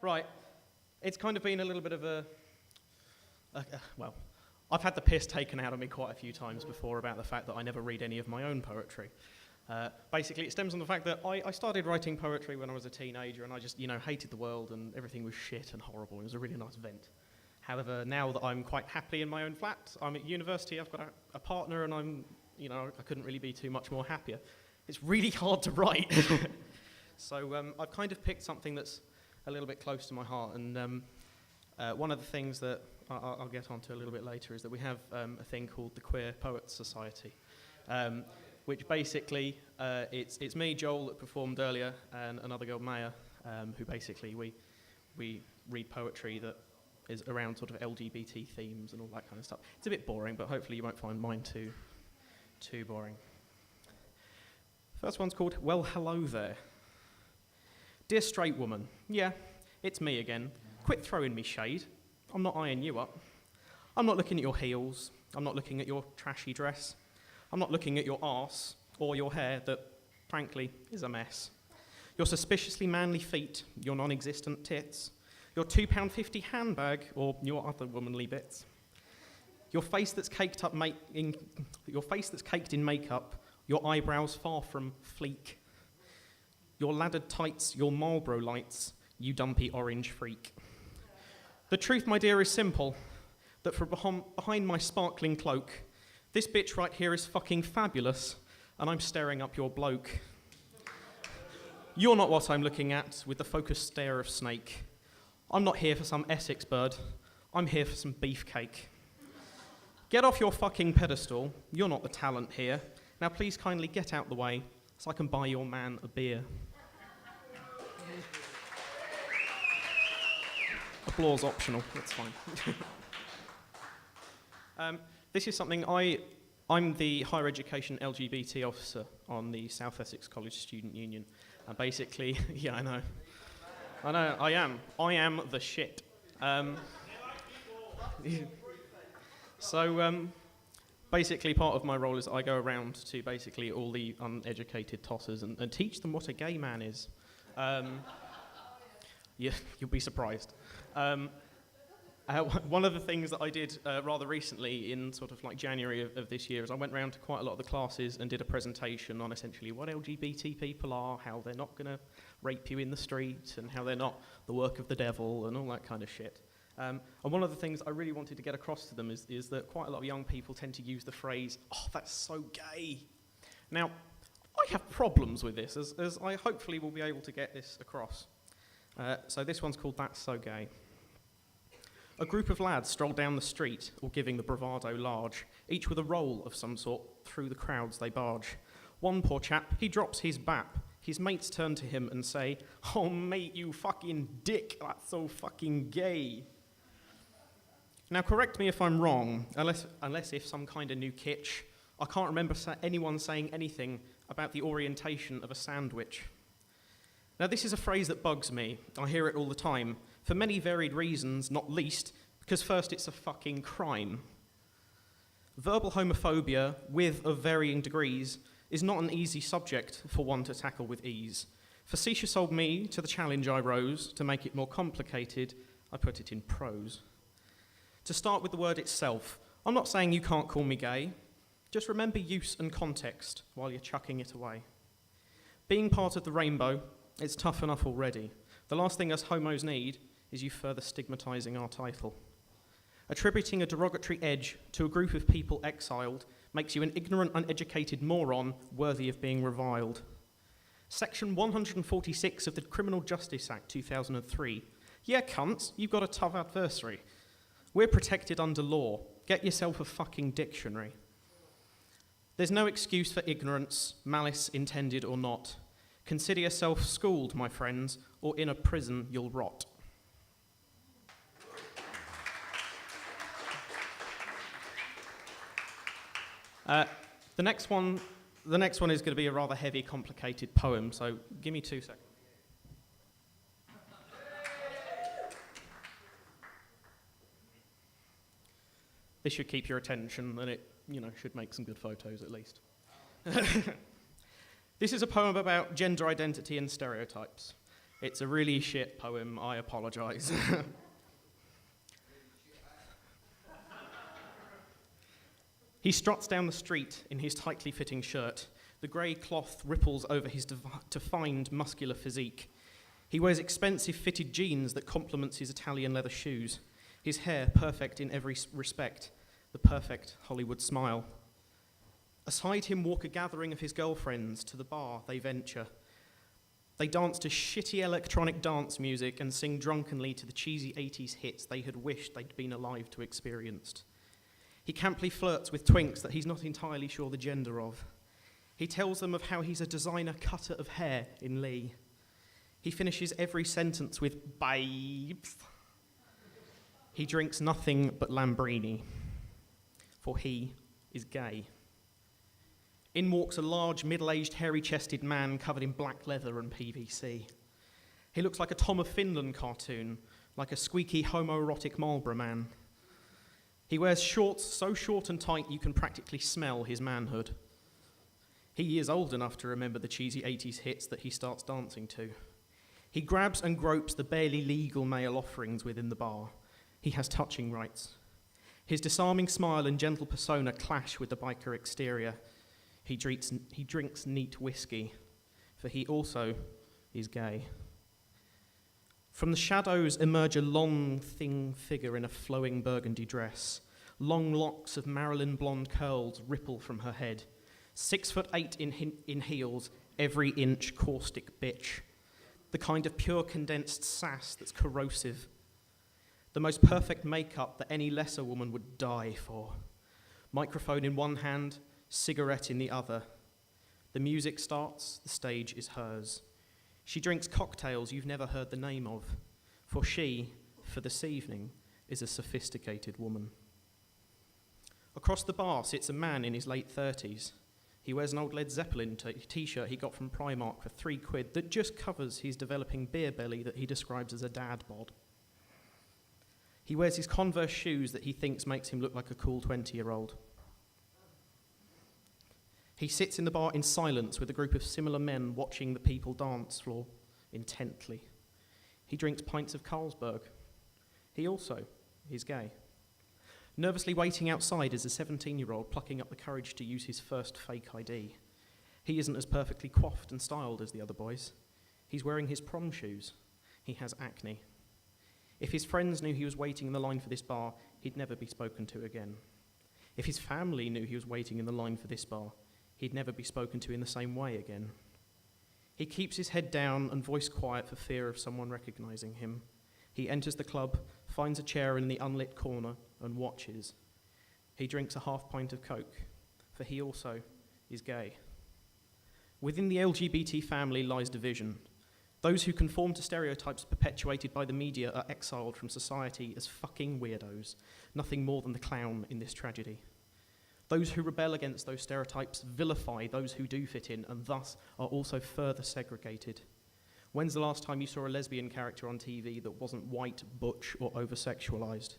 Right, it's kind of been a little bit of well, I've had the piss taken out of me quite a few times before about the fact that I never read any of my own poetry. Basically, it stems from the fact that I started writing poetry when I was a teenager, and I just, hated the world, and everything was shit and horrible. It was a really nice vent. However, now that I'm quite happily in my own flat, I'm at university, I've got a partner, and I couldn't really be too much more happier. It's really hard to write. So I've kind of picked something that's a little bit close to my heart, and one of the things that I'll get onto a little bit later is that we have a thing called the Queer Poets Society, which basically, it's me, Joel, that performed earlier, and another girl, Maya, who basically we read poetry that is around sort of LGBT themes and all that kind of stuff. It's a bit boring, but hopefully you won't find mine too boring. First one's called Well, Hello There. Dear straight woman, yeah, it's me again. Quit throwing me shade. I'm not eyeing you up. I'm not looking at your heels. I'm not looking at your trashy dress. I'm not looking at your arse or your hair that, frankly, is a mess. Your suspiciously manly feet, your non-existent tits, your £2.50 handbag or your other womanly bits. Your face that's caked in makeup, your eyebrows far from fleek. Your laddered tights, your Marlboro lights, you dumpy orange freak. The truth, my dear, is simple, that from behind my sparkling cloak, this bitch right here is fucking fabulous, and I'm staring up your bloke. You're not what I'm looking at with the focused stare of snake. I'm not here for some Essex bird, I'm here for some beefcake. Get off your fucking pedestal, you're not the talent here. Now please kindly get out the way so I can buy your man a beer. Applause optional, that's fine. This is something I'm the higher education LGBT officer on the South Essex College Student Union. And basically, yeah, I know, I am the shit. So basically part of my role is I go around to basically all the uneducated tossers and teach them what a gay man is. Yeah, you'll be surprised. One of the things that I did rather recently in sort of like January of this year is I went around to quite a lot of the classes and did a presentation on essentially what LGBT people are, how they're not going to rape you in the street, and how they're not the work of the devil and all that kind of shit. And one of the things I really wanted to get across to them is that quite a lot of young people tend to use the phrase, "Oh, that's so gay." Now, I have problems with this, as I hopefully will be able to get this across. So this one's called That's So Gay. A group of lads stroll down the street, all giving the bravado large, each with a roll of some sort, through the crowds they barge. One poor chap, he drops his bap. His mates turn to him and say, "Oh mate, you fucking dick, that's so fucking gay." Now correct me if I'm wrong, unless if some kind of new kitsch, I can't remember anyone saying anything about the orientation of a sandwich. Now this is a phrase that bugs me. I hear it all the time, for many varied reasons, not least, because first it's a fucking crime. Verbal homophobia, with of varying degrees, is not an easy subject for one to tackle with ease. Facetious old me, to the challenge I rose, to make it more complicated, I put it in prose. To start with the word itself, I'm not saying you can't call me gay, just remember use and context while you're chucking it away. Being part of the rainbow, it's tough enough already. The last thing us homos need is you further stigmatising our title. Attributing a derogatory edge to a group of people exiled makes you an ignorant, uneducated moron worthy of being reviled. Section 146 of the Criminal Justice Act 2003. Yeah, cunts, you've got a tough adversary. We're protected under law. Get yourself a fucking dictionary. There's no excuse for ignorance, malice intended or not. Consider yourself schooled, my friends, or in a prison you'll rot. The next one is going to be a rather heavy, complicated poem, so give me 2 seconds. This should keep your attention, and it, should make some good photos at least. This is a poem about gender identity and stereotypes. It's a really shit poem, I apologise. He struts down the street in his tightly fitting shirt. The grey cloth ripples over his defined, muscular physique. He wears expensive fitted jeans that complements his Italian leather shoes. His hair perfect in every respect, the perfect Hollywood smile. Aside him walk a gathering of his girlfriends. To the bar they venture. They dance to shitty electronic dance music and sing drunkenly to the cheesy 80s hits they had wished they'd been alive to experience. He camply flirts with twinks that he's not entirely sure the gender of. He tells them of how he's a designer cutter of hair in Lee. He finishes every sentence with babes. He drinks nothing but Lambrini, for he is gay. In walks a large, middle-aged, hairy-chested man covered in black leather and PVC. He looks like a Tom of Finland cartoon, like a squeaky homoerotic Marlboro man. He wears shorts so short and tight you can practically smell his manhood. He is old enough to remember the cheesy 80s hits that he starts dancing to. He grabs and gropes the barely legal male offerings within the bar. He has touching rights. His disarming smile and gentle persona clash with the biker exterior. He drinks neat whiskey, for he also is gay. From the shadows emerge a long, thin figure in a flowing burgundy dress. Long locks of Marilyn blonde curls ripple from her head. 6'8" in heels, every inch caustic bitch. The kind of pure condensed sass that's corrosive. The most perfect makeup that any lesser woman would die for. Microphone in one hand, cigarette in the other. The music starts, the stage is hers. She drinks cocktails you've never heard the name of, for she, for this evening, is a sophisticated woman. Across the bar sits a man in his late 30s. He wears an old Led Zeppelin t-shirt he got from Primark for £3 that just covers his developing beer belly that he describes as a dad bod. He wears his Converse shoes that he thinks makes him look like a cool 20-year-old. He sits in the bar in silence with a group of similar men watching the people dance floor intently. He drinks pints of Carlsberg. He also is gay. Nervously waiting outside is a 17-year-old plucking up the courage to use his first fake ID. He isn't as perfectly coiffed and styled as the other boys. He's wearing his prom shoes. He has acne. If his friends knew he was waiting in the line for this bar, he'd never be spoken to again. If his family knew he was waiting in the line for this bar, he'd never be spoken to in the same way again. He keeps his head down and voice quiet for fear of someone recognizing him. He enters the club, finds a chair in the unlit corner, and watches. He drinks a half pint of Coke, for he also is gay. Within the LGBT family lies division. Those who conform to stereotypes perpetuated by the media are exiled from society as fucking weirdos, nothing more than the clown in this tragedy. Those who rebel against those stereotypes vilify those who do fit in and thus are also further segregated. When's the last time you saw a lesbian character on TV that wasn't white, butch, or over-sexualized?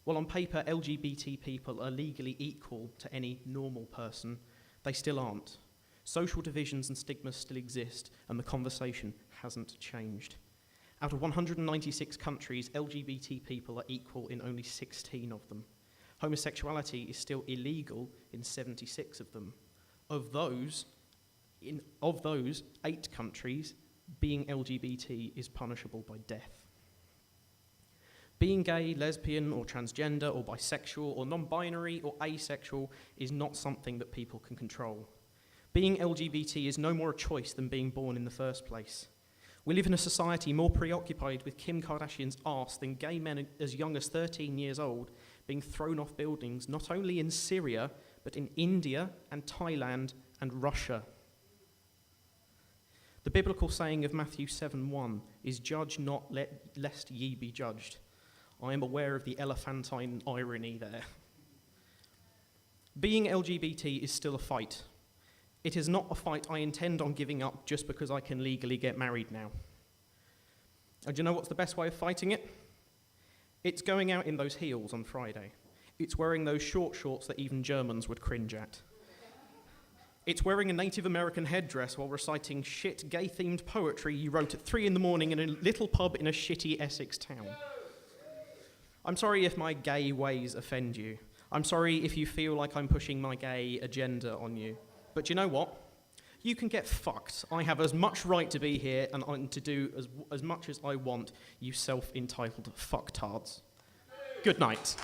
While on paper LGBT people are legally equal to any normal person, they still aren't. Social divisions and stigmas still exist, and the conversation hasn't changed. Out of 196 countries, LGBT people are equal in only 16 of them. Homosexuality is still illegal in 76 of them. Of those, 8 countries, being LGBT is punishable by death. Being gay, lesbian, or transgender, or bisexual, or non-binary, or asexual is not something that people can control. Being LGBT is no more a choice than being born in the first place. We live in a society more preoccupied with Kim Kardashian's arse than gay men as young as 13 years old being thrown off buildings, not only in Syria, but in India and Thailand and Russia. The biblical saying of Matthew 7:1 is, "Judge not, lest ye be judged." I am aware of the elephantine irony there. Being LGBT is still a fight. It is not a fight I intend on giving up just because I can legally get married now. And do you know what's the best way of fighting it? It's going out in those heels on Friday. It's wearing those short shorts that even Germans would cringe at. It's wearing a Native American headdress while reciting shit gay-themed poetry you wrote at 3 in the morning in a little pub in a shitty Essex town. I'm sorry if my gay ways offend you. I'm sorry if you feel like I'm pushing my gay agenda on you. But you know what? You can get fucked. I have as much right to be here and to do as much as I want, you self-entitled fucktards. Good night.